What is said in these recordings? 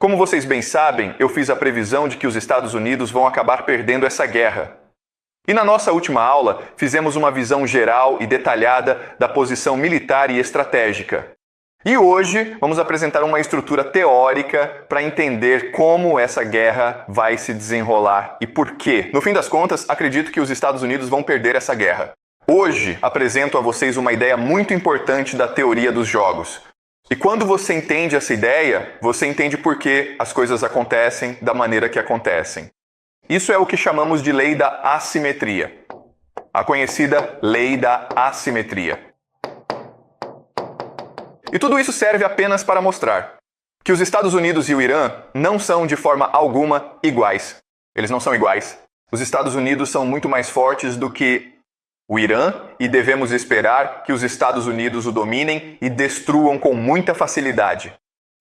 Como vocês bem sabem, eu fiz a previsão de que os Estados Unidos vão acabar perdendo essa guerra. E na nossa última aula, fizemos uma visão geral e detalhada da posição militar e estratégica. E hoje, vamos apresentar uma estrutura teórica para entender como essa guerra vai se desenrolar e por quê. No fim das contas, acredito que os Estados Unidos vão perder essa guerra. Hoje, apresento a vocês uma ideia muito importante da teoria dos jogos. E quando você entende essa ideia, você entende por que as coisas acontecem da maneira que acontecem. Isso é o que chamamos de lei da assimetria. A conhecida lei da assimetria. E tudo isso serve apenas para mostrar que os Estados Unidos e o Irã não são de forma alguma iguais. Eles não são iguais. Os Estados Unidos são muito mais fortes do que o Irã e devemos esperar que os Estados Unidos o dominem e destruam com muita facilidade.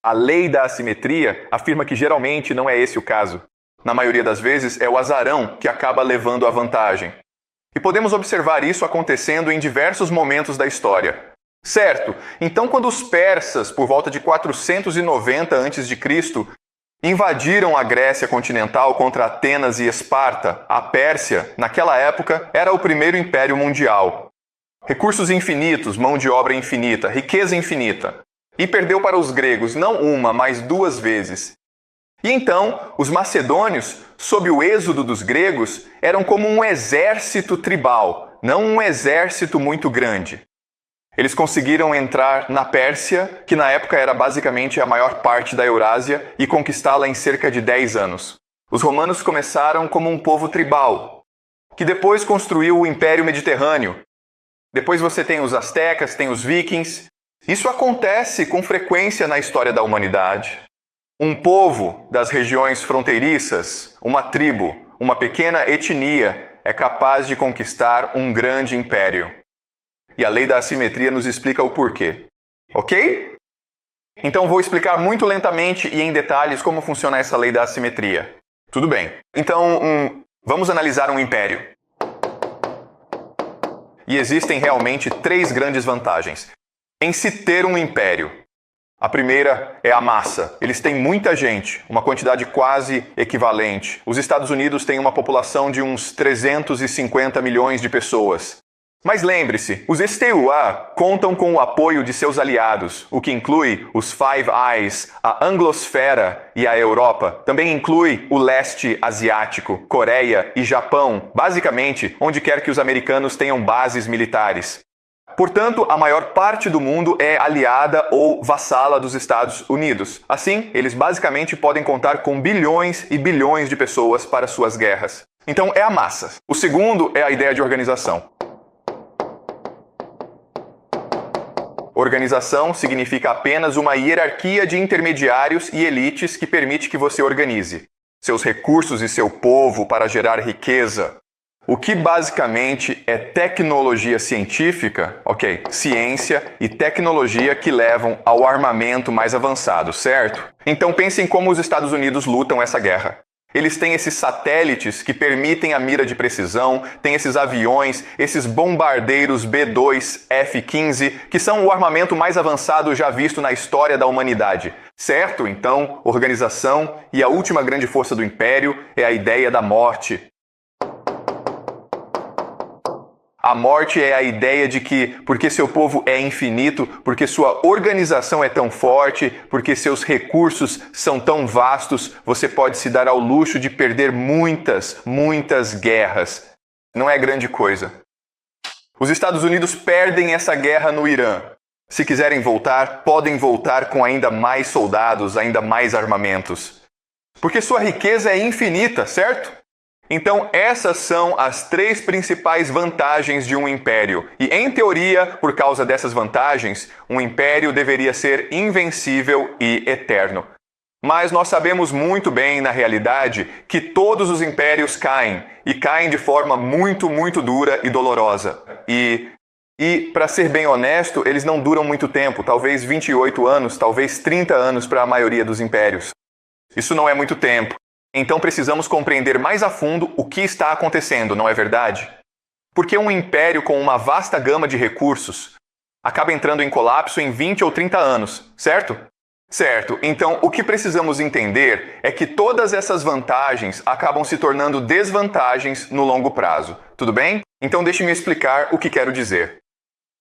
A lei da assimetria afirma que geralmente não é esse o caso. Na maioria das vezes é o azarão que acaba levando a vantagem. E podemos observar isso acontecendo em diversos momentos da história. Certo, então quando os persas, por volta de 490 a.C., invadiram a Grécia continental contra Atenas e Esparta, a Pérsia, naquela época, era o primeiro império mundial. Recursos infinitos, mão de obra infinita, riqueza infinita. E perdeu para os gregos não uma, mas duas vezes. E então, os macedônios, sob o êxodo dos gregos, eram como um exército tribal, não um exército muito grande. Eles conseguiram entrar na Pérsia, que na época era basicamente a maior parte da Eurásia, e conquistá-la em cerca de 10 anos. Os romanos começaram como um povo tribal, que depois construiu o Império Mediterrâneo. Depois você tem os astecas, tem os vikings. Isso acontece com frequência na história da humanidade. Um povo das regiões fronteiriças, uma tribo, uma pequena etnia, é capaz de conquistar um grande império. E a lei da assimetria nos explica o porquê. Ok? Então vou explicar muito lentamente e em detalhes como funciona essa lei da assimetria. Tudo bem. Então, vamos analisar um império. E existem realmente 3 grandes vantagens em se ter um império. A primeira é a massa. Eles têm muita gente, uma quantidade quase equivalente. Os Estados Unidos têm uma população de uns 350 milhões de pessoas. Mas lembre-se, os STUA contam com o apoio de seus aliados, o que inclui os Five Eyes, a Anglosfera e a Europa. Também inclui o leste asiático, Coreia e Japão, basicamente onde quer que os americanos tenham bases militares. Portanto, a maior parte do mundo é aliada ou vassala dos Estados Unidos. Assim, eles basicamente podem contar com bilhões e bilhões de pessoas para suas guerras. Então, é a massa. O segundo é a ideia de organização. Organização significa apenas uma hierarquia de intermediários e elites que permite que você organize seus recursos e seu povo para gerar riqueza. O que basicamente é tecnologia científica, ciência e tecnologia que levam ao armamento mais avançado, certo? Então pensem como os Estados Unidos lutam essa guerra. Eles têm esses satélites que permitem a mira de precisão, têm esses aviões, esses bombardeiros B-2, F-15, que são o armamento mais avançado já visto na história da humanidade. Certo? Então, organização e a última grande força do império é a ideia da morte. A morte é a ideia de que, porque seu povo é infinito, porque sua organização é tão forte, porque seus recursos são tão vastos, você pode se dar ao luxo de perder muitas guerras. Não é grande coisa. Os Estados Unidos perdem essa guerra no Irã. Se quiserem voltar, podem voltar com ainda mais soldados, ainda mais armamentos. Porque sua riqueza é infinita, certo? Então, essas são as 3 principais vantagens de um império. E, em teoria, por causa dessas vantagens, um império deveria ser invencível e eterno. Mas nós sabemos muito bem, na realidade, que todos os impérios caem. E caem de forma muito dura e dolorosa. E para ser bem honesto, eles não duram muito tempo. Talvez 28 anos, talvez 30 anos para a maioria dos impérios. Isso não é muito tempo. Então precisamos compreender mais a fundo o que está acontecendo, não é verdade? Porque um império com uma vasta gama de recursos acaba entrando em colapso em 20 ou 30 anos, certo? Certo, então o que precisamos entender é que todas essas vantagens acabam se tornando desvantagens no longo prazo. Tudo bem? Então deixe-me explicar o que quero dizer.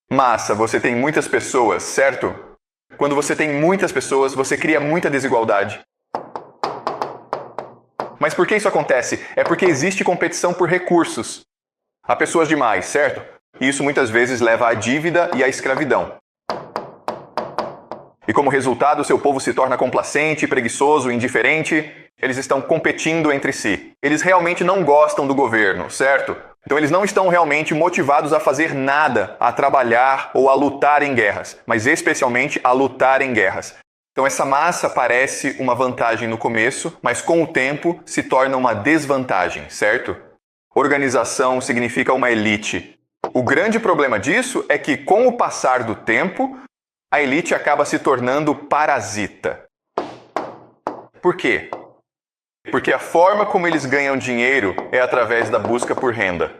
Massa, você tem muitas pessoas, certo? Quando você tem muitas pessoas, você cria muita desigualdade. Mas por que isso acontece? É porque existe competição por recursos. Há pessoas demais, certo? E isso muitas vezes leva à dívida e à escravidão. E como resultado, seu povo se torna complacente, preguiçoso, indiferente. Eles estão competindo entre si. Eles realmente não gostam do governo, certo? Então eles não estão realmente motivados a fazer nada, a trabalhar ou a lutar em guerras, mas especialmente a lutar em guerras. Então essa massa parece uma vantagem no começo, mas com o tempo se torna uma desvantagem, certo? Organização significa uma elite. O grande problema disso é que, com o passar do tempo, a elite acaba se tornando parasita. Por quê? Porque a forma como eles ganham dinheiro é através da busca por renda.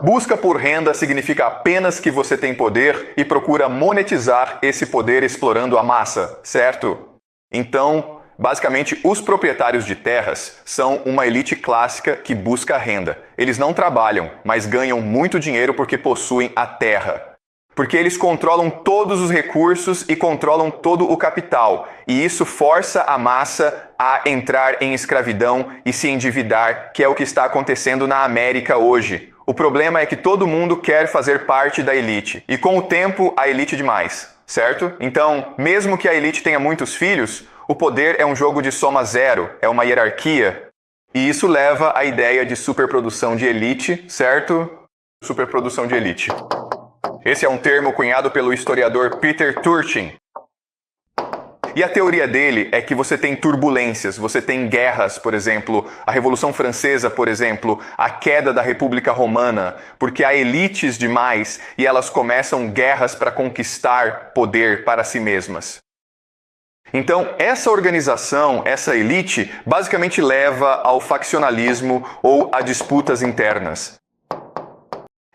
Busca por renda significa apenas que você tem poder e procura monetizar esse poder explorando a massa, certo? Então, basicamente, os proprietários de terras são uma elite clássica que busca renda. Eles não trabalham, mas ganham muito dinheiro porque possuem a terra. Porque eles controlam todos os recursos e controlam todo o capital. E isso força a massa a entrar em escravidão e se endividar, que é o que está acontecendo na América hoje. O problema é que todo mundo quer fazer parte da elite. E com o tempo, a elite demais, certo? Então, mesmo que a elite tenha muitos filhos, o poder é um jogo de soma zero, é uma hierarquia. E isso leva à ideia de superprodução de elite, certo? Superprodução de elite. Esse é um termo cunhado pelo historiador Peter Turchin. E a teoria dele é que você tem turbulências, você tem guerras, por exemplo, a Revolução Francesa, por exemplo, a queda da República Romana, porque há elites demais e elas começam guerras para conquistar poder para si mesmas. Então, essa organização, essa elite, basicamente leva ao faccionalismo ou a disputas internas.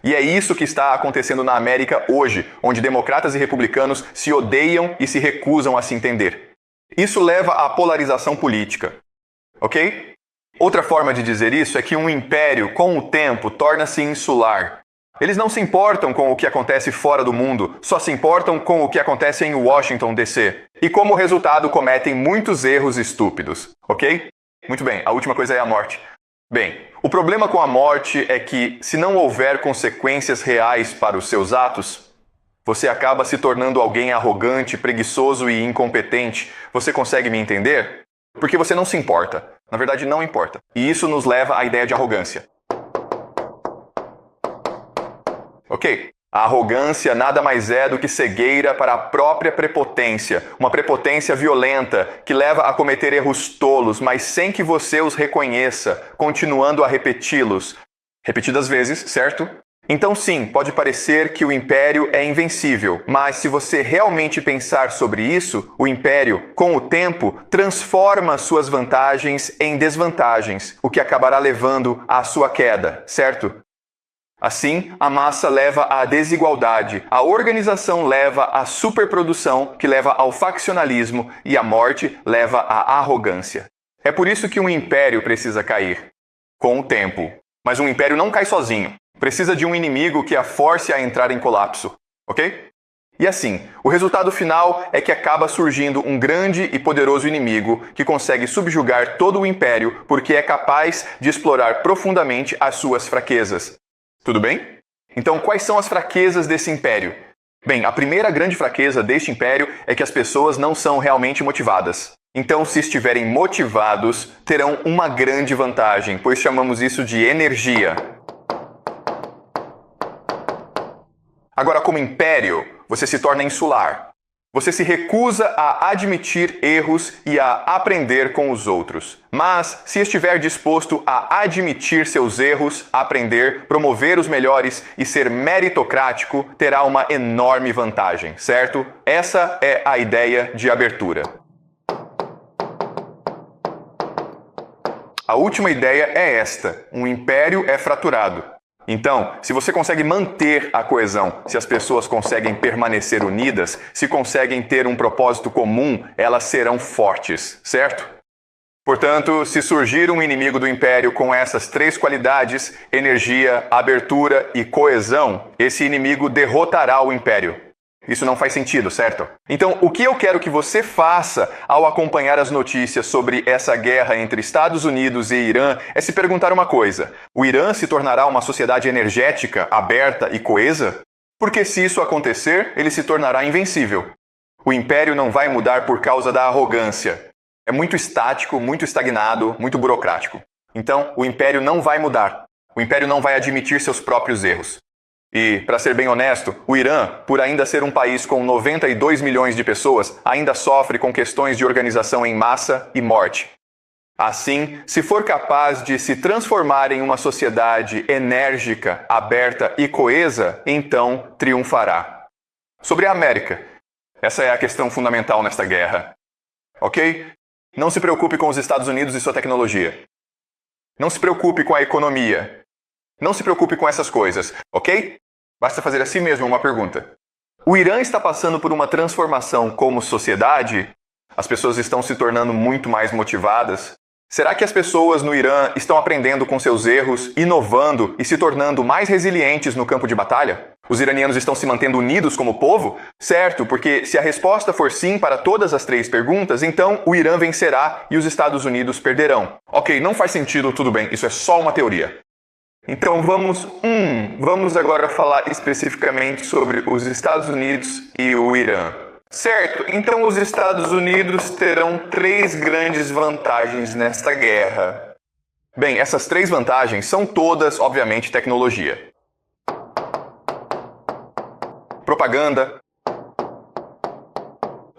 E é isso que está acontecendo na América hoje, onde democratas e republicanos se odeiam e se recusam a se entender. Isso leva à polarização política, ok? Outra forma de dizer isso é que um império, com o tempo, torna-se insular. Eles não se importam com o que acontece fora do mundo, só se importam com o que acontece em Washington, D.C. E como resultado cometem muitos erros estúpidos, ok? Muito bem, a última coisa é a morte. Bem, o problema com a morte é que, se não houver consequências reais para os seus atos, você acaba se tornando alguém arrogante, preguiçoso e incompetente. Você consegue me entender? Porque você não se importa. Na verdade, não importa. E isso nos leva à ideia de arrogância. Ok? A arrogância nada mais é do que cegueira para a própria prepotência, uma prepotência violenta que leva a cometer erros tolos, mas sem que você os reconheça, continuando a repeti-los. Repetidas vezes, certo? Então sim, pode parecer que o império é invencível, mas se você realmente pensar sobre isso, o império, com o tempo, transforma suas vantagens em desvantagens, o que acabará levando à sua queda, certo? Assim, a massa leva à desigualdade, a organização leva à superprodução, que leva ao faccionalismo, e a morte leva à arrogância. É por isso que um império precisa cair, com o tempo. Mas um império não cai sozinho. Precisa de um inimigo que a force a entrar em colapso, ok? E assim, o resultado final é que acaba surgindo um grande e poderoso inimigo que consegue subjugar todo o império porque é capaz de explorar profundamente as suas fraquezas. Tudo bem? Então, quais são as fraquezas desse império? Bem, a primeira grande fraqueza deste império é que as pessoas não são realmente motivadas. Então, se estiverem motivados, terão uma grande vantagem, pois chamamos isso de energia. Agora, como império, você se torna insular. Você se recusa a admitir erros e a aprender com os outros. Mas, se estiver disposto a admitir seus erros, aprender, promover os melhores e ser meritocrático, terá uma enorme vantagem, certo? Essa é a ideia de abertura. A última ideia é esta: um império é fraturado. Então, se você consegue manter a coesão, se as pessoas conseguem permanecer unidas, se conseguem ter um propósito comum, elas serão fortes, certo? Portanto, se surgir um inimigo do Império com essas três qualidades, energia, abertura e coesão, esse inimigo derrotará o Império. Isso não faz sentido, certo? Então, o que eu quero que você faça ao acompanhar as notícias sobre essa guerra entre Estados Unidos e Irã é se perguntar uma coisa: o Irã se tornará uma sociedade energética, aberta e coesa? Porque se isso acontecer, ele se tornará invencível. O Império não vai mudar por causa da arrogância. É muito estático, muito estagnado, muito burocrático. Então, o Império não vai mudar. O Império não vai admitir seus próprios erros. E, para ser bem honesto, o Irã, por ainda ser um país com 92 milhões de pessoas, ainda sofre com questões de organização em massa e morte. Assim, se for capaz de se transformar em uma sociedade enérgica, aberta e coesa, então triunfará. Sobre a América, essa é a questão fundamental nesta guerra. Ok? Não se preocupe com os Estados Unidos e sua tecnologia. Não se preocupe com a economia. Não se preocupe com essas coisas, ok? Basta fazer a si mesmo uma pergunta. O Irã está passando por uma transformação como sociedade? As pessoas estão se tornando muito mais motivadas? Será que as pessoas no Irã estão aprendendo com seus erros, inovando e se tornando mais resilientes no campo de batalha? Os iranianos estão se mantendo unidos como povo? Certo, porque se a resposta for sim para todas as três perguntas, então o Irã vencerá e os Estados Unidos perderão. Ok, não faz sentido, tudo bem, isso é só uma teoria. Então vamos agora falar especificamente sobre os Estados Unidos e o Irã. Certo, então os Estados Unidos terão três grandes vantagens nesta guerra. Bem, essas três vantagens são todas, obviamente, tecnologia. Propaganda,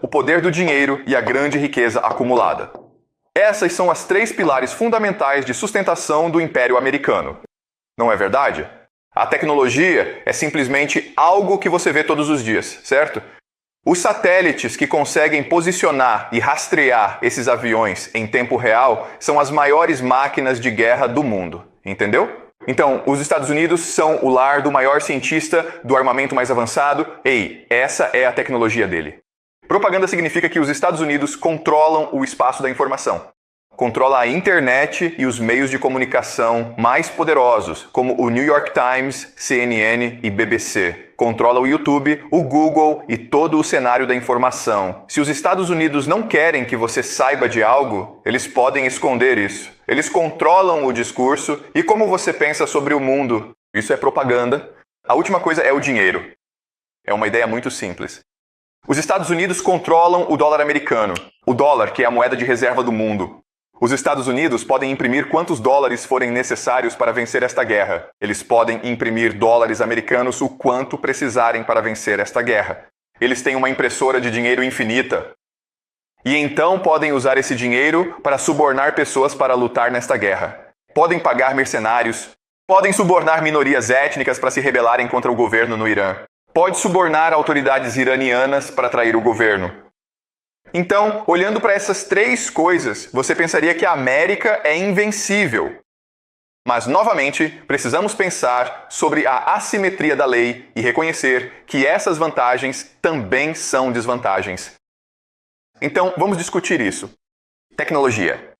o poder do dinheiro e a grande riqueza acumulada. Essas são as três pilares fundamentais de sustentação do Império Americano. Não é verdade? A tecnologia é simplesmente algo que você vê todos os dias, certo? Os satélites que conseguem posicionar e rastrear esses aviões em tempo real são as maiores máquinas de guerra do mundo, entendeu? Então, os Estados Unidos são o lar do maior cientista do armamento mais avançado. Ei, essa é a tecnologia dele. Propaganda significa que os Estados Unidos controlam o espaço da informação. Controla a internet e os meios de comunicação mais poderosos, como o New York Times, CNN e BBC. Controla o YouTube, o Google e todo o cenário da informação. Se os Estados Unidos não querem que você saiba de algo, eles podem esconder isso. Eles controlam o discurso e como você pensa sobre o mundo. Isso é propaganda. A última coisa é o dinheiro. É uma ideia muito simples. Os Estados Unidos controlam o dólar americano, o dólar que é a moeda de reserva do mundo. Os Estados Unidos podem imprimir quantos dólares forem necessários para vencer esta guerra. Eles podem imprimir dólares americanos o quanto precisarem para vencer esta guerra. Eles têm uma impressora de dinheiro infinita. E então podem usar esse dinheiro para subornar pessoas para lutar nesta guerra. Podem pagar mercenários. Podem subornar minorias étnicas para se rebelarem contra o governo no Irã. Pode subornar autoridades iranianas para trair o governo. Então, olhando para essas três coisas, você pensaria que a América é invencível. Mas, novamente, precisamos pensar sobre a assimetria da lei e reconhecer que essas vantagens também são desvantagens. Então, vamos discutir isso. Tecnologia.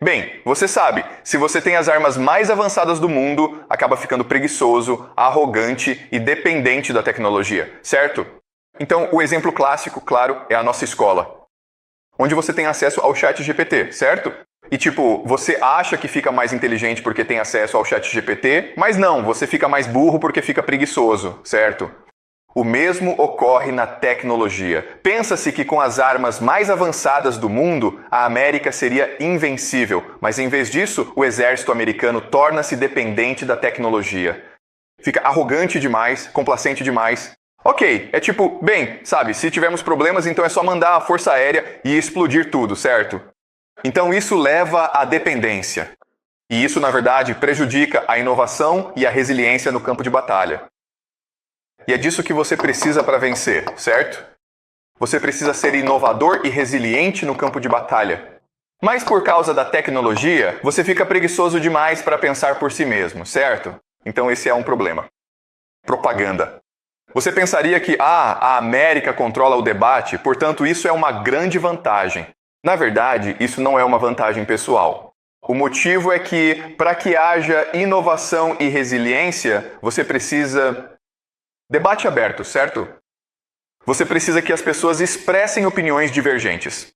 Bem, você sabe, se você tem as armas mais avançadas do mundo, acaba ficando preguiçoso, arrogante e dependente da tecnologia, certo? Então, o exemplo clássico, claro, é a nossa escola, onde você tem acesso ao ChatGPT, certo? E você acha que fica mais inteligente porque tem acesso ao ChatGPT, mas não, você fica mais burro porque fica preguiçoso, certo? O mesmo ocorre na tecnologia. Pensa-se que com as armas mais avançadas do mundo, a América seria invencível, mas em vez disso, o exército americano torna-se dependente da tecnologia. Fica arrogante demais, complacente demais. Ok, se tivermos problemas, então é só mandar a força aérea e explodir tudo, certo? Então isso leva à dependência. E isso, na verdade, prejudica a inovação e a resiliência no campo de batalha. E é disso que você precisa para vencer, certo? Você precisa ser inovador e resiliente no campo de batalha. Mas por causa da tecnologia, você fica preguiçoso demais para pensar por si mesmo, certo? Então esse é um problema. Propaganda. Você pensaria que, a América controla o debate, portanto isso é uma grande vantagem. Na verdade, isso não é uma vantagem pessoal. O motivo é que, para que haja inovação e resiliência, você precisa debate aberto, certo? Você precisa que as pessoas expressem opiniões divergentes.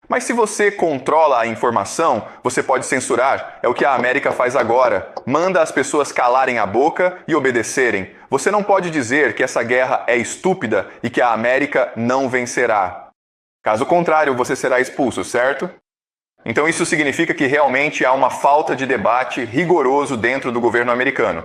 Mas se você controla a informação, você pode censurar. É o que a América faz agora. Manda as pessoas calarem a boca e obedecerem. Você não pode dizer que essa guerra é estúpida e que a América não vencerá. Caso contrário, você será expulso, certo? Então isso significa que realmente há uma falta de debate rigoroso dentro do governo americano,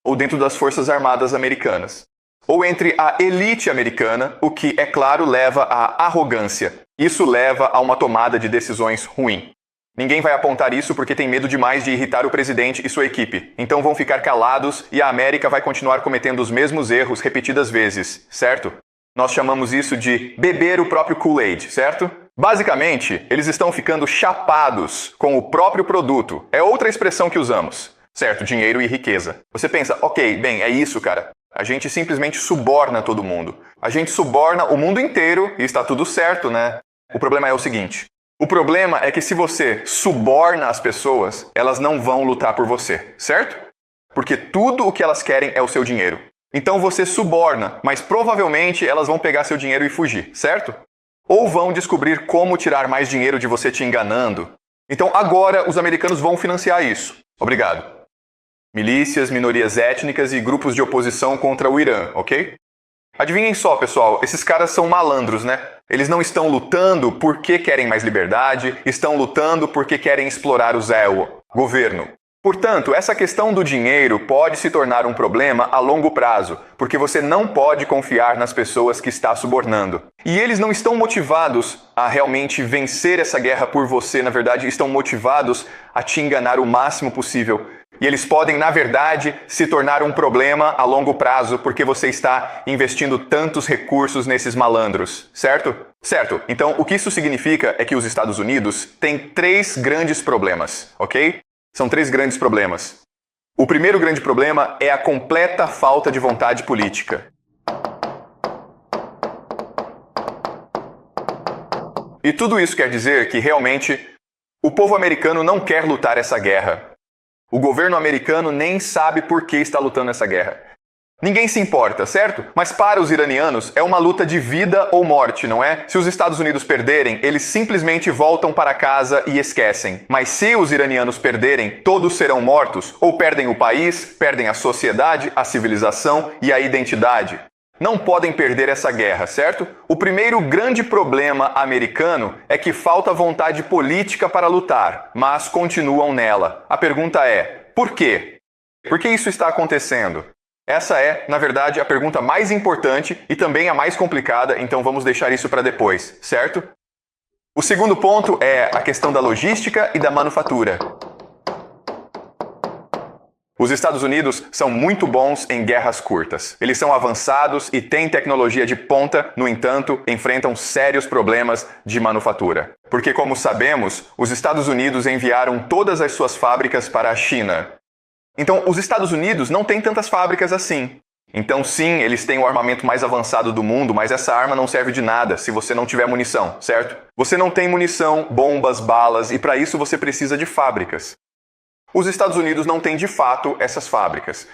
ou dentro das Forças Armadas americanas, ou entre a elite americana, o que, é claro, leva à arrogância. Isso leva a uma tomada de decisões ruim. Ninguém vai apontar isso porque tem medo demais de irritar o presidente e sua equipe. Então vão ficar calados e a América vai continuar cometendo os mesmos erros repetidas vezes, certo? Nós chamamos isso de beber o próprio Kool-Aid, certo? Basicamente, eles estão ficando chapados com o próprio produto. É outra expressão que usamos, certo? Dinheiro e riqueza. Você pensa, ok, bem, é isso, cara. A gente simplesmente suborna todo mundo. A gente suborna o mundo inteiro e está tudo certo, né? O problema é o seguinte. O problema é que se você suborna as pessoas, elas não vão lutar por você, certo? Porque tudo o que elas querem é o seu dinheiro. Então você suborna, mas provavelmente elas vão pegar seu dinheiro e fugir, certo? Ou vão descobrir como tirar mais dinheiro de você te enganando. Então agora os americanos vão financiar isso. Obrigado. Milícias, minorias étnicas e grupos de oposição contra o Irã, ok? Adivinhem só, pessoal, esses caras são malandros, né? Eles não estão lutando porque querem mais liberdade, estão lutando porque querem explorar o governo. Portanto, essa questão do dinheiro pode se tornar um problema a longo prazo, porque você não pode confiar nas pessoas que está subornando. E eles não estão motivados a realmente vencer essa guerra por você, na verdade, estão motivados a te enganar o máximo possível. E eles podem, na verdade, se tornar um problema a longo prazo porque você está investindo tantos recursos nesses malandros, certo? Certo. Então, o que isso significa é que os Estados Unidos têm 3 grandes problemas, ok? São 3 grandes problemas. O primeiro grande problema é a completa falta de vontade política. E tudo isso quer dizer que, realmente, o povo americano não quer lutar essa guerra. O governo americano nem sabe por que está lutando essa guerra. Ninguém se importa, certo? Mas para os iranianos é uma luta de vida ou morte, não é? Se os Estados Unidos perderem, eles simplesmente voltam para casa e esquecem. Mas se os iranianos perderem, todos serão mortos, ou perdem o país, perdem a sociedade, a civilização e a identidade. Não podem perder essa guerra, certo? O primeiro grande problema americano é que falta vontade política para lutar, mas continuam nela. A pergunta é, por quê? Por que isso está acontecendo? Essa é, na verdade, a pergunta mais importante e também a mais complicada, então vamos deixar isso para depois, certo? O segundo ponto é a questão da logística e da manufatura. Os Estados Unidos são muito bons em guerras curtas. Eles são avançados e têm tecnologia de ponta, no entanto, enfrentam sérios problemas de manufatura. Porque, como sabemos, os Estados Unidos enviaram todas as suas fábricas para a China. Então, os Estados Unidos não têm tantas fábricas assim. Então, sim, eles têm o armamento mais avançado do mundo, mas essa arma não serve de nada se você não tiver munição, certo? Você não tem munição, bombas, balas, e para isso você precisa de fábricas. Os Estados Unidos não têm de fato essas fábricas.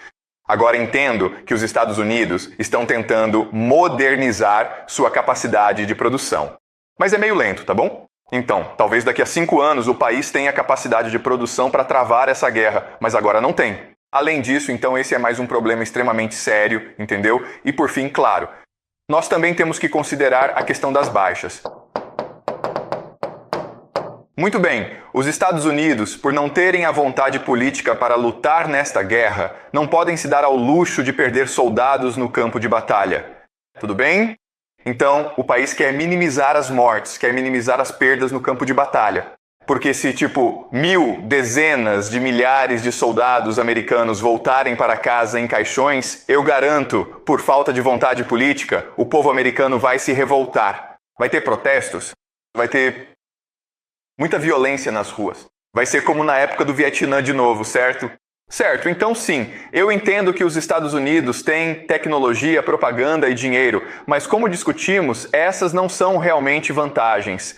Agora entendo que os Estados Unidos estão tentando modernizar sua capacidade de produção. Mas é meio lento, tá bom? Então, talvez daqui a 5 anos o país tenha capacidade de produção para travar essa guerra, mas agora não tem. Além disso, então esse é mais um problema extremamente sério, entendeu? E por fim, claro, nós também temos que considerar a questão das baixas. Muito bem, os Estados Unidos, por não terem a vontade política para lutar nesta guerra, não podem se dar ao luxo de perder soldados no campo de batalha. Tudo bem? Então, o país quer minimizar as mortes, quer minimizar as perdas no campo de batalha. Porque se, 1.000, dezenas de milhares de soldados americanos voltarem para casa em caixões, eu garanto, por falta de vontade política, o povo americano vai se revoltar. Vai ter protestos, vai ter muita violência nas ruas. Vai ser como na época do Vietnã de novo, certo? Certo, então sim, eu entendo que os Estados Unidos têm tecnologia, propaganda e dinheiro, mas como discutimos, essas não são realmente vantagens.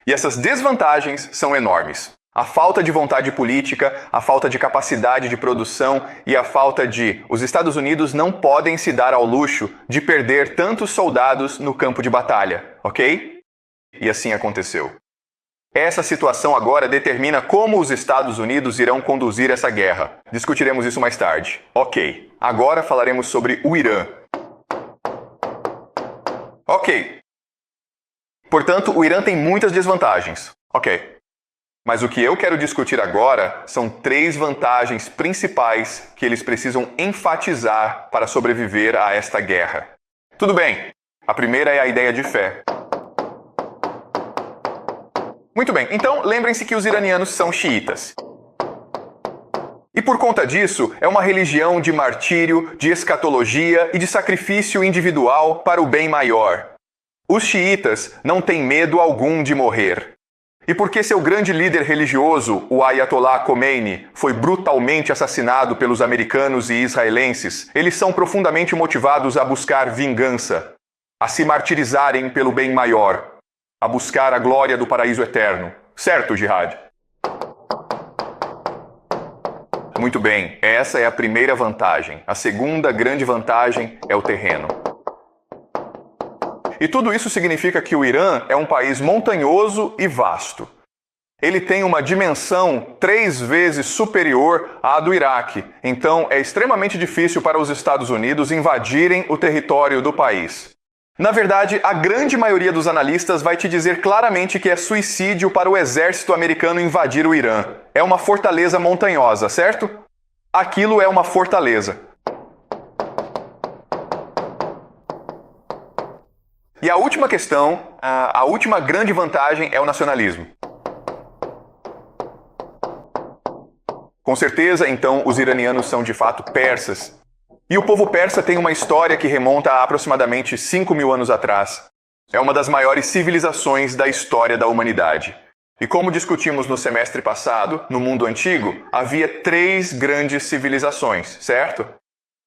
E essas desvantagens são enormes. A falta de vontade política, a falta de capacidade de produção e a falta de... Os Estados Unidos não podem se dar ao luxo de perder tantos soldados no campo de batalha, ok? E assim aconteceu. Essa situação agora determina como os Estados Unidos irão conduzir essa guerra. Discutiremos isso mais tarde. Ok, agora falaremos sobre o Irã. Ok. Portanto, o Irã tem muitas desvantagens. Ok. Mas o que eu quero discutir agora são 3 vantagens principais que eles precisam enfatizar para sobreviver a esta guerra. Tudo bem. A primeira é a ideia de fé. Muito bem, então lembrem-se que os iranianos são xiitas. E por conta disso, é uma religião de martírio, de escatologia e de sacrifício individual para o bem maior. Os xiitas não têm medo algum de morrer. E porque seu grande líder religioso, o Ayatollah Khomeini, foi brutalmente assassinado pelos americanos e israelenses, eles são profundamente motivados a buscar vingança, a se martirizarem pelo bem maior, a buscar a glória do paraíso eterno. Certo, Jihad? Muito bem, essa é a primeira vantagem. A segunda grande vantagem é o terreno. E tudo isso significa que o Irã é um país montanhoso e vasto. Ele tem uma dimensão 3 vezes superior à do Iraque. Então é extremamente difícil para os Estados Unidos invadirem o território do país. Na verdade, a grande maioria dos analistas vai te dizer claramente que é suicídio para o exército americano invadir o Irã. É uma fortaleza montanhosa, certo? Aquilo é uma fortaleza. E a última questão, a última grande vantagem é o nacionalismo. Com certeza, então, os iranianos são de fato persas. E o povo persa tem uma história que remonta a aproximadamente 5.000 anos atrás. É uma das maiores civilizações da história da humanidade. E como discutimos no semestre passado, no mundo antigo, havia 3 grandes civilizações, certo?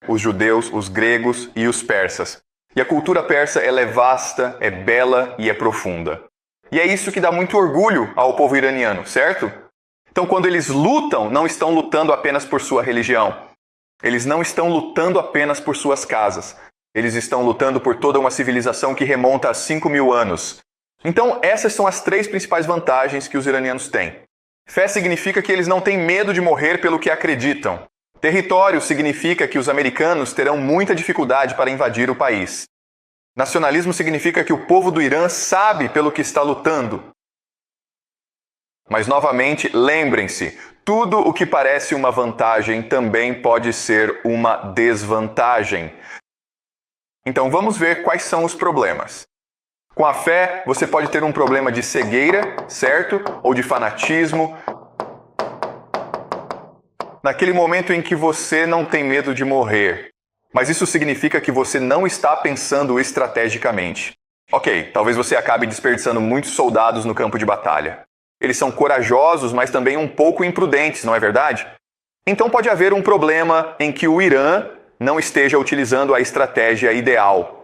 Os judeus, os gregos e os persas. E a cultura persa ela é vasta, é bela e é profunda. E é isso que dá muito orgulho ao povo iraniano, certo? Então quando eles lutam, não estão lutando apenas por sua religião. Eles não estão lutando apenas por suas casas. Eles estão lutando por toda uma civilização que remonta a 5.000 anos. Então, essas são as 3 principais vantagens que os iranianos têm. Fé significa que eles não têm medo de morrer pelo que acreditam. Território significa que os americanos terão muita dificuldade para invadir o país. Nacionalismo significa que o povo do Irã sabe pelo que está lutando. Mas, novamente, lembrem-se, tudo o que parece uma vantagem também pode ser uma desvantagem. Então vamos ver quais são os problemas. Com a fé, você pode ter um problema de cegueira, certo? Ou de fanatismo. Naquele momento em que você não tem medo de morrer. Mas isso significa que você não está pensando estrategicamente. Ok, talvez você acabe desperdiçando muitos soldados no campo de batalha. Eles são corajosos, mas também um pouco imprudentes, não é verdade? Então pode haver um problema em que o Irã não esteja utilizando a estratégia ideal.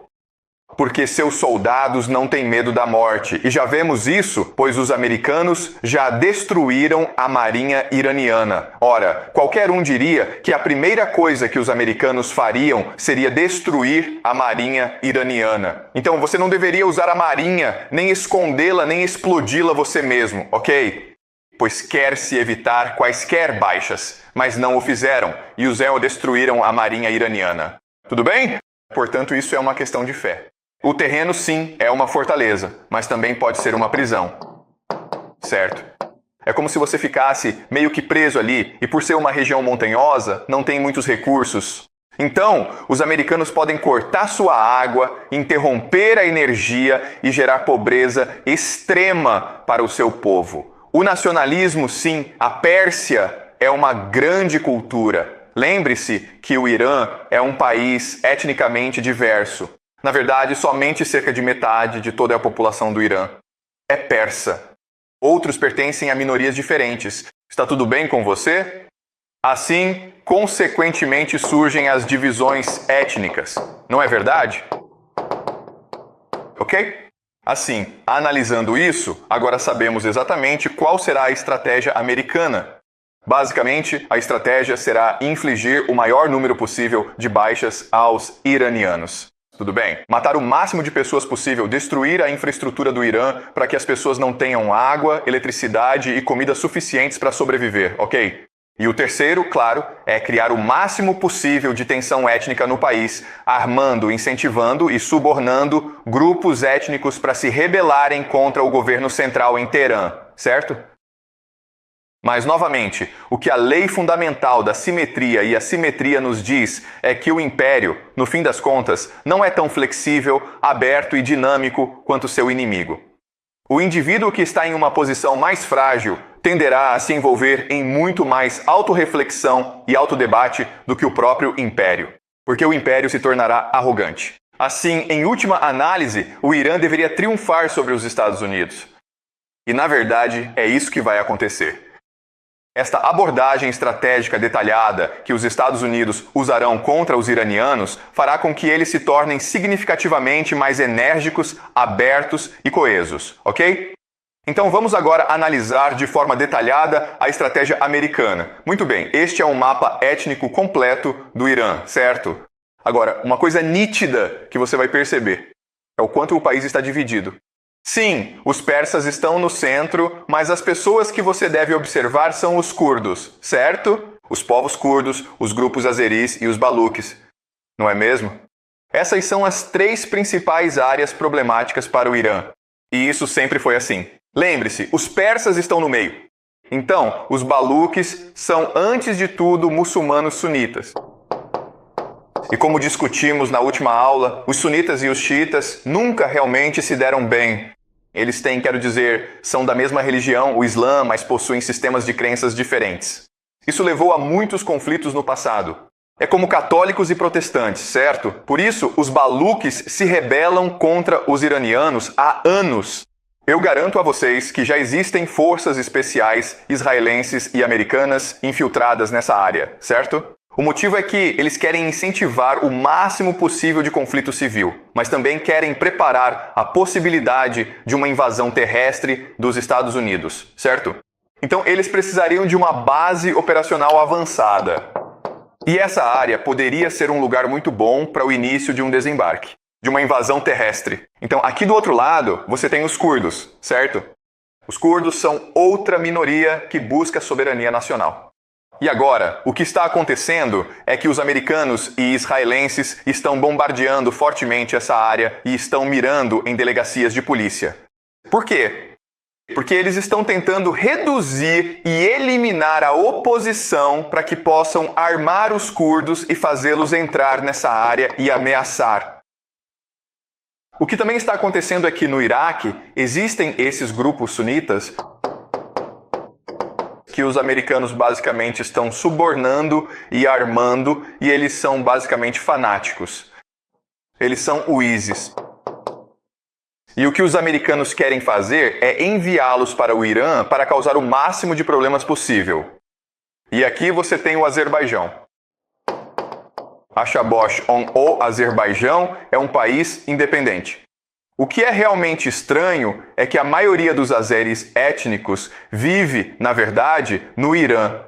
Porque seus soldados não têm medo da morte. E já vemos isso, pois os americanos já destruíram a marinha iraniana. Ora, qualquer um diria que a primeira coisa que os americanos fariam seria destruir a marinha iraniana. Então você não deveria usar a marinha, nem escondê-la, nem explodi-la você mesmo, ok? Pois quer-se evitar quaisquer baixas, mas não o fizeram, e os destruíram a marinha iraniana. Tudo bem? Portanto, isso é uma questão de fé. O terreno, sim, é uma fortaleza, mas também pode ser uma prisão. Certo? É como se você ficasse meio que preso ali, e por ser uma região montanhosa, não tem muitos recursos. Então, os americanos podem cortar sua água, interromper a energia e gerar pobreza extrema para o seu povo. O nacionalismo, sim, a Pérsia é uma grande cultura. Lembre-se que o Irã é um país etnicamente diverso. Na verdade, somente cerca de metade de toda a população do Irã é persa. Outros pertencem a minorias diferentes. Está tudo bem com você? Assim, consequentemente, surgem as divisões étnicas. Não é verdade? Ok? Assim, analisando isso, agora sabemos exatamente qual será a estratégia americana. Basicamente, a estratégia será infligir o maior número possível de baixas aos iranianos. Tudo bem? Matar o máximo de pessoas possível, destruir a infraestrutura do Irã para que as pessoas não tenham água, eletricidade e comida suficientes para sobreviver, ok? E o terceiro, claro, é criar o máximo possível de tensão étnica no país, armando, incentivando e subornando grupos étnicos para se rebelarem contra o governo central em Teherã, certo? Mas, novamente, o que a lei fundamental da simetria e assimetria nos diz é que o império, no fim das contas, não é tão flexível, aberto e dinâmico quanto seu inimigo. O indivíduo que está em uma posição mais frágil tenderá a se envolver em muito mais autorreflexão e autodebate do que o próprio império, porque o império se tornará arrogante. Assim, em última análise, o Irã deveria triunfar sobre os Estados Unidos. E, na verdade, é isso que vai acontecer. Esta abordagem estratégica detalhada que os Estados Unidos usarão contra os iranianos fará com que eles se tornem significativamente mais enérgicos, abertos e coesos, ok? Então vamos agora analisar de forma detalhada a estratégia americana. Muito bem, este é um mapa étnico completo do Irã, certo? Agora, uma coisa nítida que você vai perceber é o quanto o país está dividido. Sim, os persas estão no centro, mas as pessoas que você deve observar são os curdos, certo? Os povos curdos, os grupos azeris e os baluques. Não é mesmo? Essas são as três principais áreas problemáticas para o Irã. E isso sempre foi assim. Lembre-se, os persas estão no meio. Então, os baluques são, antes de tudo, muçulmanos sunitas. E como discutimos na última aula, os sunitas e os xiitas nunca realmente se deram bem. Eles têm, quero dizer, são da mesma religião, o Islã, mas possuem sistemas de crenças diferentes. Isso levou a muitos conflitos no passado. É como católicos e protestantes, certo? Por isso, os baluques se rebelam contra os iranianos há anos. Eu garanto a vocês que já existem forças especiais israelenses e americanas infiltradas nessa área, certo? O motivo é que eles querem incentivar o máximo possível de conflito civil, mas também querem preparar a possibilidade de uma invasão terrestre dos Estados Unidos, certo? Então eles precisariam de uma base operacional avançada. E essa área poderia ser um lugar muito bom para o início de um desembarque, de uma invasão terrestre. Então aqui do outro lado você tem os curdos, certo? Os curdos são outra minoria que busca soberania nacional. E agora, o que está acontecendo é que os americanos e israelenses estão bombardeando fortemente essa área e estão mirando em delegacias de polícia. Por quê? Porque eles estão tentando reduzir e eliminar a oposição para que possam armar os curdos e fazê-los entrar nessa área e ameaçar. O que também está acontecendo é que no Iraque existem esses grupos sunitas que os americanos basicamente estão subornando e armando, e eles são basicamente fanáticos. Eles são o ISIS. E o que os americanos querem fazer é enviá-los para o Irã para causar o máximo de problemas possível. E aqui você tem o Azerbaijão. Achabosh on o Azerbaijão é um país independente. O que é realmente estranho é que a maioria dos azeris étnicos vive, na verdade, no Irã.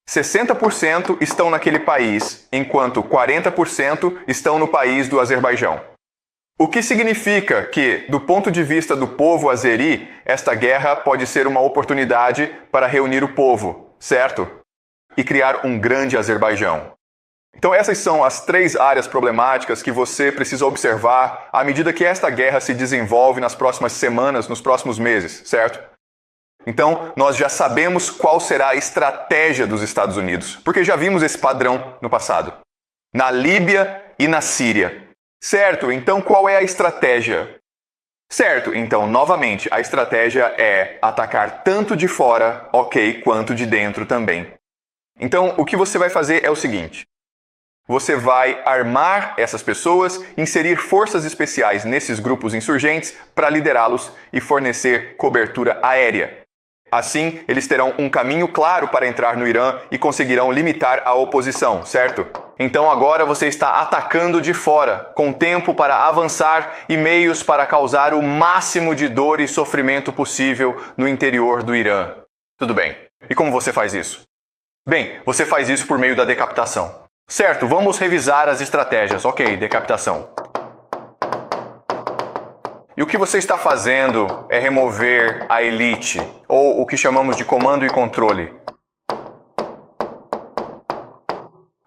60% estão naquele país, enquanto 40% estão no país do Azerbaijão. O que significa que, do ponto de vista do povo azeri, esta guerra pode ser uma oportunidade para reunir o povo, certo? E criar um grande Azerbaijão. Então essas são as três áreas problemáticas que você precisa observar à medida que esta guerra se desenvolve nas próximas semanas, nos próximos meses, certo? Então nós já sabemos qual será a estratégia dos Estados Unidos, porque já vimos esse padrão no passado. Na Líbia e na Síria. Certo, então qual é a estratégia? Certo, então novamente a estratégia é atacar tanto de fora, ok, quanto de dentro também. Então o que você vai fazer é o seguinte. Você vai armar essas pessoas, inserir forças especiais nesses grupos insurgentes para liderá-los e fornecer cobertura aérea. Assim, eles terão um caminho claro para entrar no Irã e conseguirão limitar a oposição, certo? Então agora você está atacando de fora, com tempo para avançar e meios para causar o máximo de dor e sofrimento possível no interior do Irã. Tudo bem. E como você faz isso? Bem, você faz isso por meio da decapitação. Certo, vamos revisar as estratégias. Ok, decapitação. E o que você está fazendo é remover a elite, ou o que chamamos de comando e controle.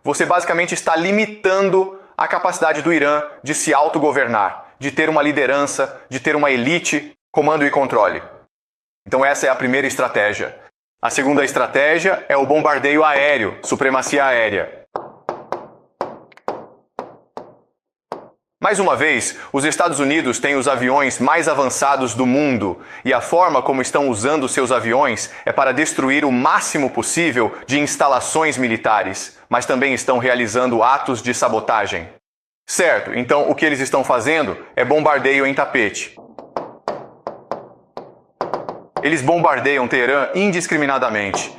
Você basicamente está limitando a capacidade do Irã de se autogovernar, de ter uma liderança, de ter uma elite, comando e controle. Então essa é a primeira estratégia. A segunda estratégia é o bombardeio aéreo, supremacia aérea. Mais uma vez, os Estados Unidos têm os aviões mais avançados do mundo e a forma como estão usando seus aviões é para destruir o máximo possível de instalações militares, mas também estão realizando atos de sabotagem. Certo, então o que eles estão fazendo é bombardeio em tapete. Eles bombardeiam Teherã indiscriminadamente.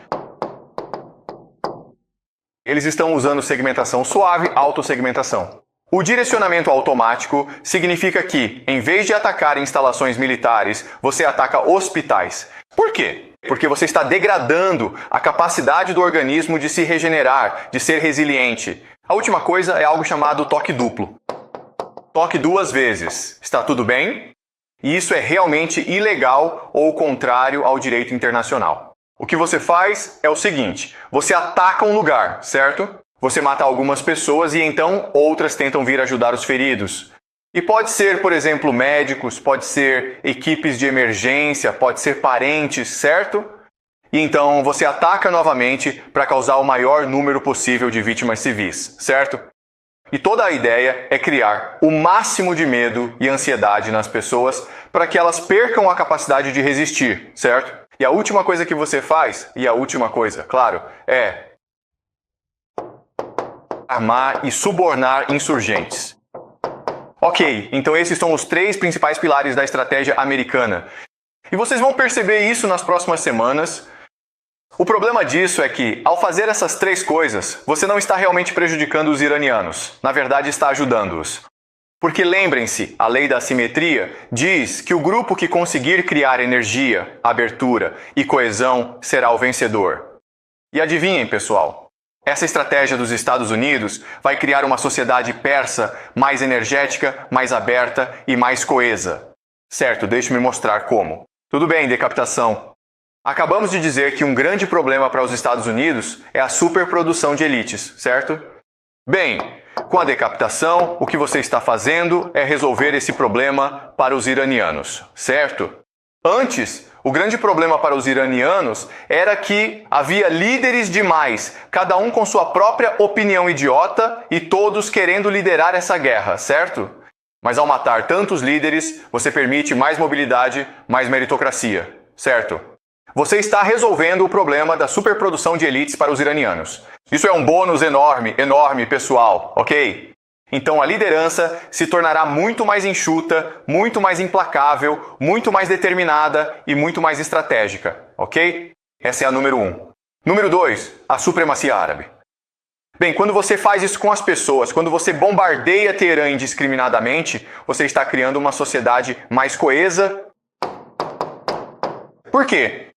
Eles estão usando segmentação suave, autossegmentação. O direcionamento automático significa que, em vez de atacar instalações militares, você ataca hospitais. Por quê? Porque você está degradando a capacidade do organismo de se regenerar, de ser resiliente. A última coisa é algo chamado toque duplo. Toque 2 vezes. Está tudo bem? E isso é realmente ilegal ou contrário ao direito internacional. O que você faz é o seguinte: você ataca um lugar, certo? Você mata algumas pessoas e então outras tentam vir ajudar os feridos. E pode ser, por exemplo, médicos, pode ser equipes de emergência, pode ser parentes, certo? E então você ataca novamente para causar o maior número possível de vítimas civis, certo? E toda a ideia é criar o máximo de medo e ansiedade nas pessoas para que elas percam a capacidade de resistir, certo? E a última coisa que você faz, e a última coisa, claro, é armar e subornar insurgentes. Ok, então esses são os 3 principais pilares da estratégia americana. E vocês vão perceber isso nas próximas semanas. O problema disso é que, ao fazer essas 3 coisas, você não está realmente prejudicando os iranianos. Na verdade, está ajudando-os. Porque lembrem-se, a lei da assimetria diz que o grupo que conseguir criar energia, abertura e coesão será o vencedor. E adivinhem, pessoal? Essa estratégia dos Estados Unidos vai criar uma sociedade persa mais energética, mais aberta e mais coesa. Certo, deixe-me mostrar como. Tudo bem, decapitação. Acabamos de dizer que um grande problema para os Estados Unidos é a superprodução de elites, certo? Bem, com a decapitação, o que você está fazendo é resolver esse problema para os iranianos, certo? Antes, o grande problema para os iranianos era que havia líderes demais, cada um com sua própria opinião idiota e todos querendo liderar essa guerra, certo? Mas ao matar tantos líderes, você permite mais mobilidade, mais meritocracia, certo? Você está resolvendo o problema da superprodução de elites para os iranianos. Isso é um bônus enorme, enorme, pessoal, ok? Então a liderança se tornará muito mais enxuta, muito mais implacável, muito mais determinada e muito mais estratégica, ok? Essa é a número 1. Número 2, a supremacia árabe. Bem, quando você faz isso com as pessoas, quando você bombardeia Teherã indiscriminadamente, você está criando uma sociedade mais coesa. Por quê?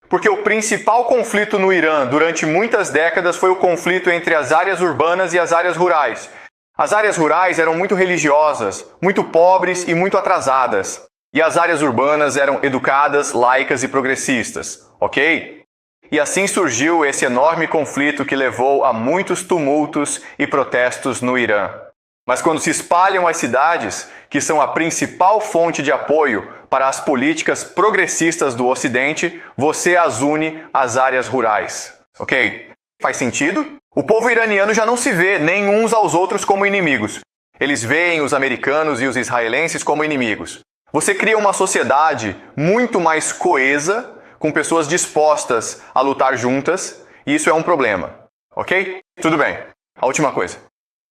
Porque o principal conflito no Irã durante muitas décadas foi o conflito entre as áreas urbanas e as áreas rurais. As áreas rurais eram muito religiosas, muito pobres e muito atrasadas. E as áreas urbanas eram educadas, laicas e progressistas, ok? E assim surgiu esse enorme conflito que levou a muitos tumultos e protestos no Irã. Mas quando se espalham as cidades, que são a principal fonte de apoio para as políticas progressistas do Ocidente, você as une às áreas rurais, ok? Faz sentido? O povo iraniano já não se vê nem uns aos outros como inimigos. Eles veem os americanos e os israelenses como inimigos. Você cria uma sociedade muito mais coesa, com pessoas dispostas a lutar juntas, e isso é um problema, ok? Tudo bem. A última coisa.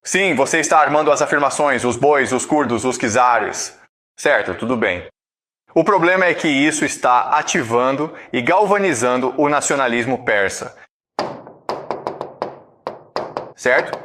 Sim, você está armando as afirmações, os bois, os curdos, os czares. Certo, tudo bem. O problema é que isso está ativando e galvanizando o nacionalismo persa. Certo?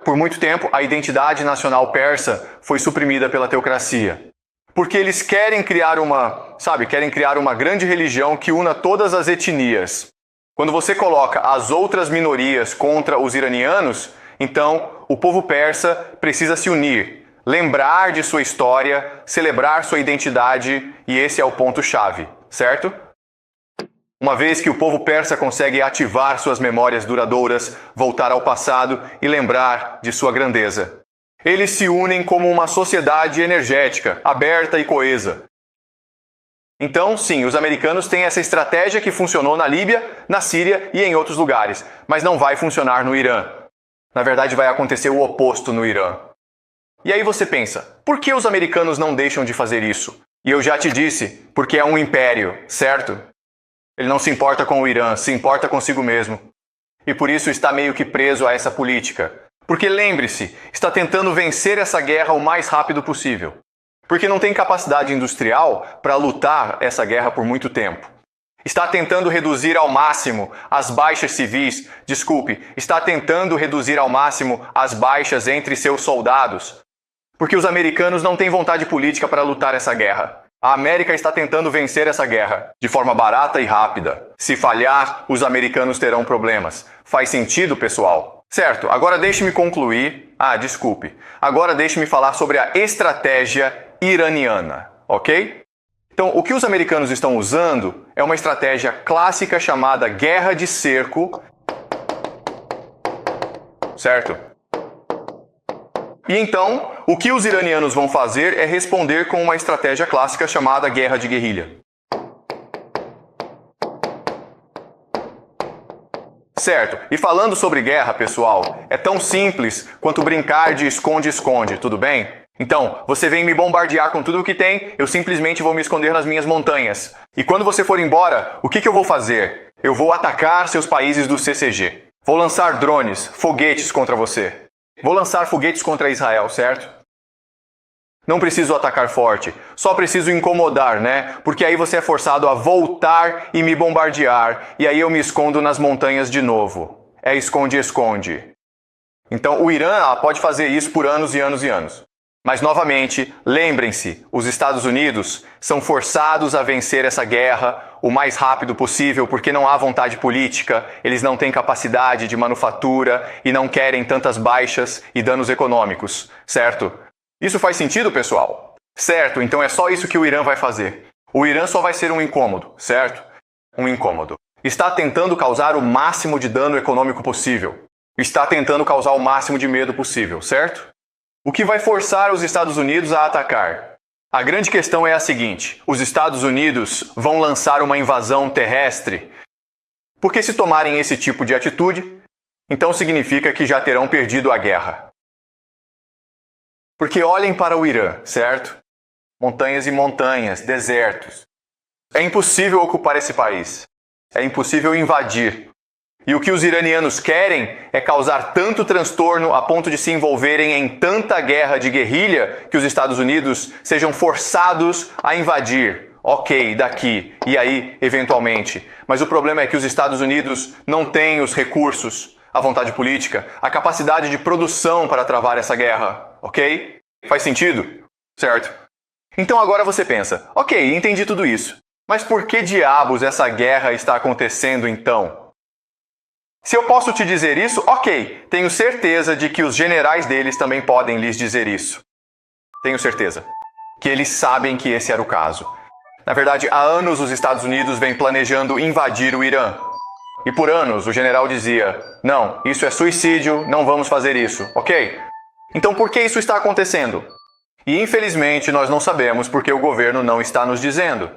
Por muito tempo, a identidade nacional persa foi suprimida pela teocracia. Porque eles querem criar uma grande religião que una todas as etnias. Quando você coloca as outras minorias contra os iranianos, então o povo persa precisa se unir, lembrar de sua história, celebrar sua identidade, e esse é o ponto-chave, certo? Uma vez que o povo persa consegue ativar suas memórias duradouras, voltar ao passado e lembrar de sua grandeza, eles se unem como uma sociedade energética, aberta e coesa. Então, sim, os americanos têm essa estratégia que funcionou na Líbia, na Síria e em outros lugares, mas não vai funcionar no Irã. Na verdade, vai acontecer o oposto no Irã. E aí você pensa, por que os americanos não deixam de fazer isso? E eu já te disse, porque é um império, certo? Ele não se importa com o Irã, se importa consigo mesmo. E por isso está meio que preso a essa política. Porque lembre-se, está tentando vencer essa guerra o mais rápido possível. Porque não tem capacidade industrial para lutar essa guerra por muito tempo. Está tentando reduzir ao máximo as baixas civis, está tentando reduzir ao máximo as baixas entre seus soldados. Porque os americanos não têm vontade política para lutar essa guerra. A América está tentando vencer essa guerra de forma barata e rápida. Se falhar, os americanos terão problemas. Faz sentido, pessoal? Certo, agora deixe-me concluir. Agora deixe-me falar sobre a estratégia iraniana, ok? Então, o que os americanos estão usando é uma estratégia clássica chamada guerra de cerco, certo? E então, o que os iranianos vão fazer é responder com uma estratégia clássica chamada guerra de guerrilha. Certo, e falando sobre guerra, pessoal, é tão simples quanto brincar de esconde-esconde, tudo bem? Então, você vem me bombardear com tudo o que tem, eu simplesmente vou me esconder nas minhas montanhas. E quando você for embora, o que eu vou fazer? Eu vou atacar seus países do CCG. Vou lançar drones, foguetes contra você. Vou lançar foguetes contra Israel, certo? Não preciso atacar forte, só preciso incomodar, né? Porque aí você é forçado a voltar e me bombardear, e aí eu me escondo nas montanhas de novo. É esconde-esconde. Então o Irã pode fazer isso por anos e anos e anos. Mas novamente, lembrem-se, os Estados Unidos são forçados a vencer essa guerra o mais rápido possível porque não há vontade política, eles não têm capacidade de manufatura e não querem tantas baixas e danos econômicos, certo? Isso faz sentido, pessoal? Certo, então é só isso que o Irã vai fazer. O Irã só vai ser um incômodo, certo? Um incômodo. Está tentando causar o máximo de dano econômico possível. Está tentando causar o máximo de medo possível, certo? O que vai forçar os Estados Unidos a atacar? A grande questão é a seguinte: os Estados Unidos vão lançar uma invasão terrestre. Porque se tomarem esse tipo de atitude, então significa que já terão perdido a guerra. Porque olhem para o Irã, certo? Montanhas e montanhas, desertos. É impossível ocupar esse país. É impossível invadir. E o que os iranianos querem é causar tanto transtorno a ponto de se envolverem em tanta guerra de guerrilha que os Estados Unidos sejam forçados a invadir. Ok, daqui, e aí, eventualmente. Mas o problema é que os Estados Unidos não têm os recursos, a vontade política, a capacidade de produção para travar essa guerra. Ok? Faz sentido? Certo. Então agora você pensa, ok, entendi tudo isso. Mas por que diabos essa guerra está acontecendo então? Se eu posso te dizer isso, ok, tenho certeza de que os generais deles também podem lhes dizer isso. Tenho certeza. Que eles sabem que esse era o caso. Na verdade, há anos os Estados Unidos vêm planejando invadir o Irã. E por anos o general dizia, não, isso é suicídio, não vamos fazer isso, ok? Então por que isso está acontecendo? E infelizmente nós não sabemos porque o governo não está nos dizendo.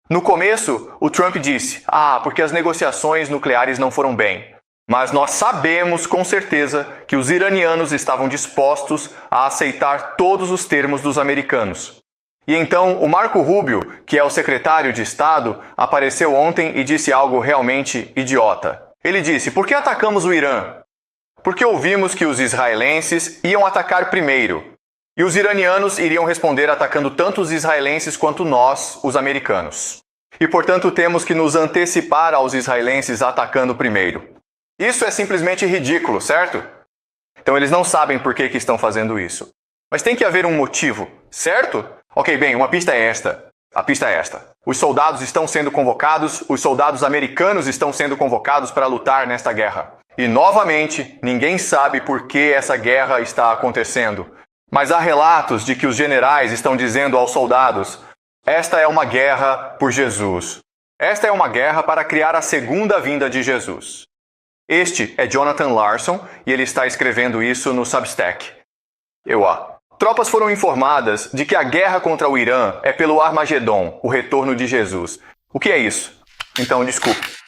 No começo, o Trump disse, porque as negociações nucleares não foram bem. Mas nós sabemos com certeza que os iranianos estavam dispostos a aceitar todos os termos dos americanos. E então o Marco Rubio, que é o secretário de Estado, apareceu ontem e disse algo realmente idiota. Ele disse, por que atacamos o Irã? Porque ouvimos que os israelenses iam atacar primeiro. E os iranianos iriam responder atacando tanto os israelenses quanto nós, os americanos. E portanto temos que nos antecipar aos israelenses atacando primeiro. Isso é simplesmente ridículo, certo? Então eles não sabem por que estão fazendo isso. Mas tem que haver um motivo, certo? Ok, bem, uma pista é esta. A pista é esta. Os soldados estão sendo convocados, os soldados americanos estão sendo convocados para lutar nesta guerra. E novamente, ninguém sabe por que essa guerra está acontecendo. Mas há relatos de que os generais estão dizendo aos soldados: esta é uma guerra por Jesus. Esta é uma guerra para criar a segunda vinda de Jesus. Este é Jonathan Larson e ele está escrevendo isso no Substack. Tropas foram informadas de que a guerra contra o Irã é pelo Armagedon, o retorno de Jesus. O que é isso?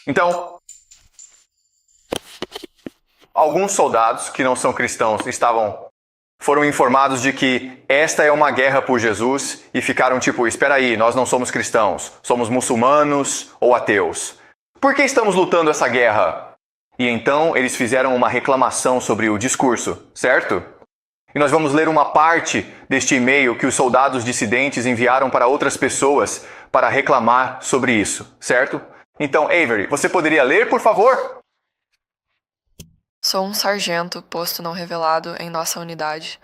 Então, alguns soldados que não são cristãos foram informados de que esta é uma guerra por Jesus e ficaram tipo, espera aí, nós não somos cristãos, somos muçulmanos ou ateus. Por que estamos lutando essa guerra? E então eles fizeram uma reclamação sobre o discurso, certo? E nós vamos ler uma parte deste e-mail que os soldados dissidentes enviaram para outras pessoas para reclamar sobre isso, certo? Então, Avery, você poderia ler, por favor? Sou um sargento, posto não revelado, em nossa unidade.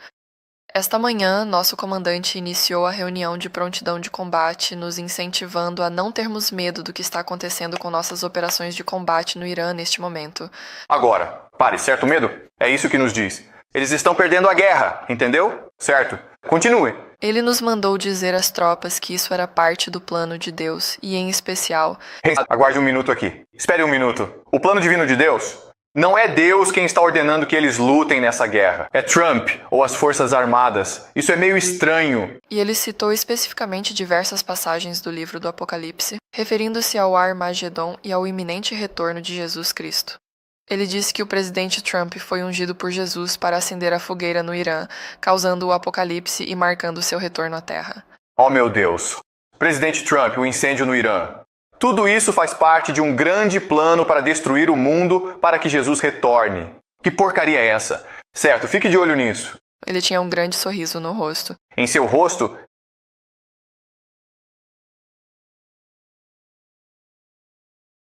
Esta manhã, nosso comandante iniciou a reunião de prontidão de combate, nos incentivando a não termos medo do que está acontecendo com nossas operações de combate no Irã neste momento. Agora, pare, certo medo? É isso que nos diz. Eles estão perdendo a guerra, entendeu? Certo. Continue. Ele nos mandou dizer às tropas que isso era parte do plano de Deus, e em especial... Aguarde um minuto aqui. Espere um minuto. O plano divino de Deus? Não é Deus quem está ordenando que eles lutem nessa guerra. É Trump ou as Forças Armadas. Isso é meio estranho. E ele citou especificamente diversas passagens do livro do Apocalipse, referindo-se ao Armagedon e ao iminente retorno de Jesus Cristo. Ele disse que o presidente Trump foi ungido por Jesus para acender a fogueira no Irã, causando o apocalipse e marcando seu retorno à Terra. Oh meu Deus! Presidente Trump, o incêndio no Irã. Tudo isso faz parte de um grande plano para destruir o mundo para que Jesus retorne. Que porcaria é essa? Certo, fique de olho nisso. Ele tinha um grande sorriso no rosto. Em seu rosto...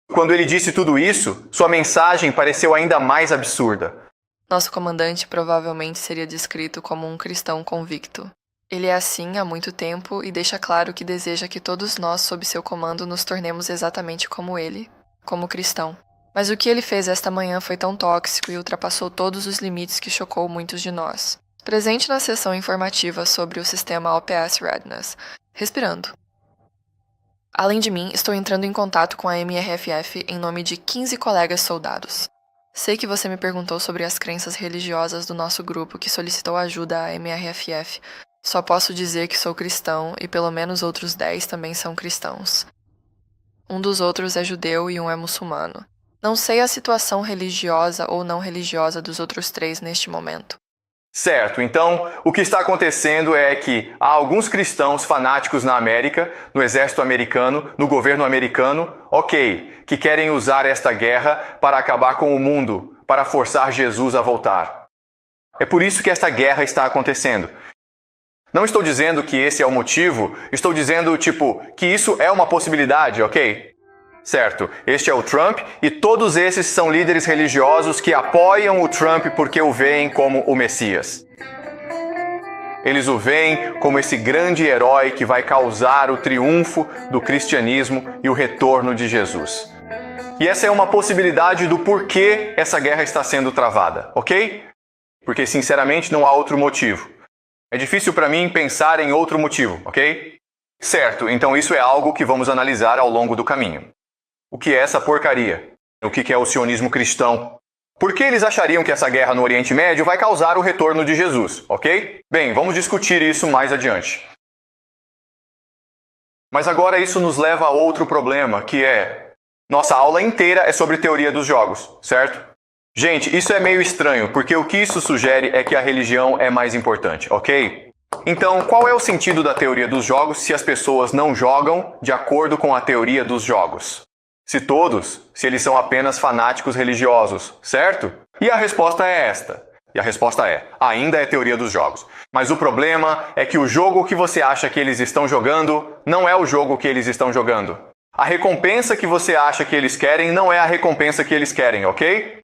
Quando ele disse tudo isso, sua mensagem pareceu ainda mais absurda. Nosso comandante provavelmente seria descrito como um cristão convicto. Ele é assim há muito tempo e deixa claro que deseja que todos nós, sob seu comando, nos tornemos exatamente como ele, como cristão. Mas o que ele fez esta manhã foi tão tóxico e ultrapassou todos os limites que chocou muitos de nós. Presente na sessão informativa sobre o sistema OPS Readiness, respirando. Além de mim, estou entrando em contato com a MRFF em nome de 15 colegas soldados. Sei que você me perguntou sobre as crenças religiosas do nosso grupo que solicitou ajuda à MRFF. Só posso dizer que sou cristão e pelo menos outros 10 também são cristãos. Um dos outros é judeu e um é muçulmano. Não sei a situação religiosa ou não religiosa dos outros 3 neste momento. Certo, então o que está acontecendo é que há alguns cristãos fanáticos na América, no exército americano, no governo americano, que querem usar esta guerra para acabar com o mundo, para forçar Jesus a voltar. É por isso que esta guerra está acontecendo. Não estou dizendo que esse é o motivo, estou dizendo, que isso é uma possibilidade, ok? Certo, este é o Trump e todos esses são líderes religiosos que apoiam o Trump porque o veem como o Messias. Eles o veem como esse grande herói que vai causar o triunfo do cristianismo e o retorno de Jesus. E essa é uma possibilidade do porquê essa guerra está sendo travada, ok? Porque, sinceramente, não há outro motivo. É difícil para mim pensar em outro motivo, ok? Certo, então isso é algo que vamos analisar ao longo do caminho. O que é essa porcaria? O que é o sionismo cristão? Por que eles achariam que essa guerra no Oriente Médio vai causar o retorno de Jesus, ok? Bem, vamos discutir isso mais adiante. Mas agora isso nos leva a outro problema, que é... Nossa aula inteira é sobre teoria dos jogos, certo? Gente, isso é meio estranho, porque o que isso sugere é que a religião é mais importante, ok? Então, qual é o sentido da teoria dos jogos se as pessoas não jogam de acordo com a teoria dos jogos? Se eles são apenas fanáticos religiosos, certo? E a resposta é esta. E a resposta é: ainda é teoria dos jogos. Mas o problema é que o jogo que você acha que eles estão jogando não é o jogo que eles estão jogando. A recompensa que você acha que eles querem não é a recompensa que eles querem, ok?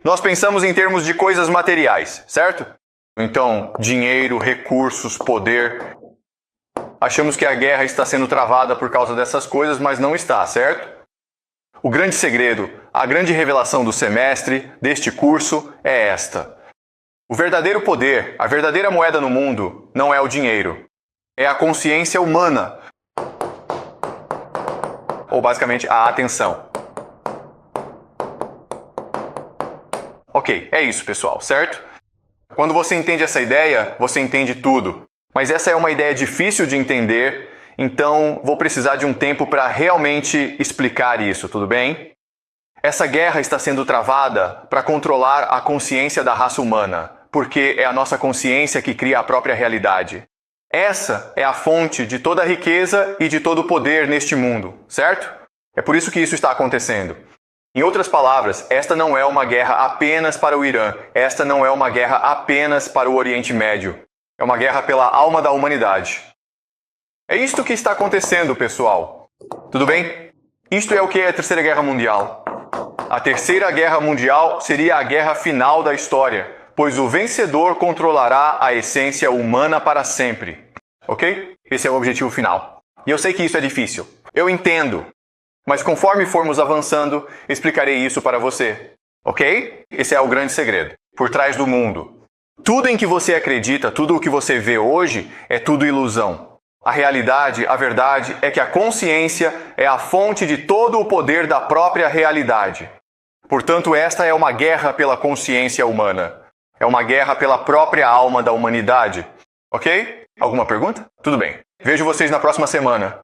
Nós pensamos em termos de coisas materiais, certo? Então, dinheiro, recursos, poder. Achamos que a guerra está sendo travada por causa dessas coisas, mas não está, certo? O grande segredo, a grande revelação do semestre, deste curso, é esta. O verdadeiro poder, a verdadeira moeda no mundo, não é o dinheiro. É a consciência humana. Ou basicamente, a atenção. Ok, é isso, pessoal, certo? Quando você entende essa ideia, você entende tudo. Mas essa é uma ideia difícil de entender, então vou precisar de um tempo para realmente explicar isso, tudo bem? Essa guerra está sendo travada para controlar a consciência da raça humana, porque é a nossa consciência que cria a própria realidade. Essa é a fonte de toda a riqueza e de todo o poder neste mundo, certo? É por isso que isso está acontecendo. Em outras palavras, esta não é uma guerra apenas para o Irã, esta não é uma guerra apenas para o Oriente Médio. É uma guerra pela alma da humanidade. É isto que está acontecendo, pessoal. Tudo bem? Isto é o que é a Terceira Guerra Mundial. A Terceira Guerra Mundial seria a guerra final da história, pois o vencedor controlará a essência humana para sempre. Ok? Esse é o objetivo final. E eu sei que isso é difícil. Eu entendo. Mas conforme formos avançando, explicarei isso para você. Ok? Esse é o grande segredo. Por trás do mundo. Tudo em que você acredita, tudo o que você vê hoje, é tudo ilusão. A realidade, a verdade, é que a consciência é a fonte de todo o poder da própria realidade. Portanto, esta é uma guerra pela consciência humana. É uma guerra pela própria alma da humanidade. Ok? Alguma pergunta? Tudo bem. Vejo vocês na próxima semana.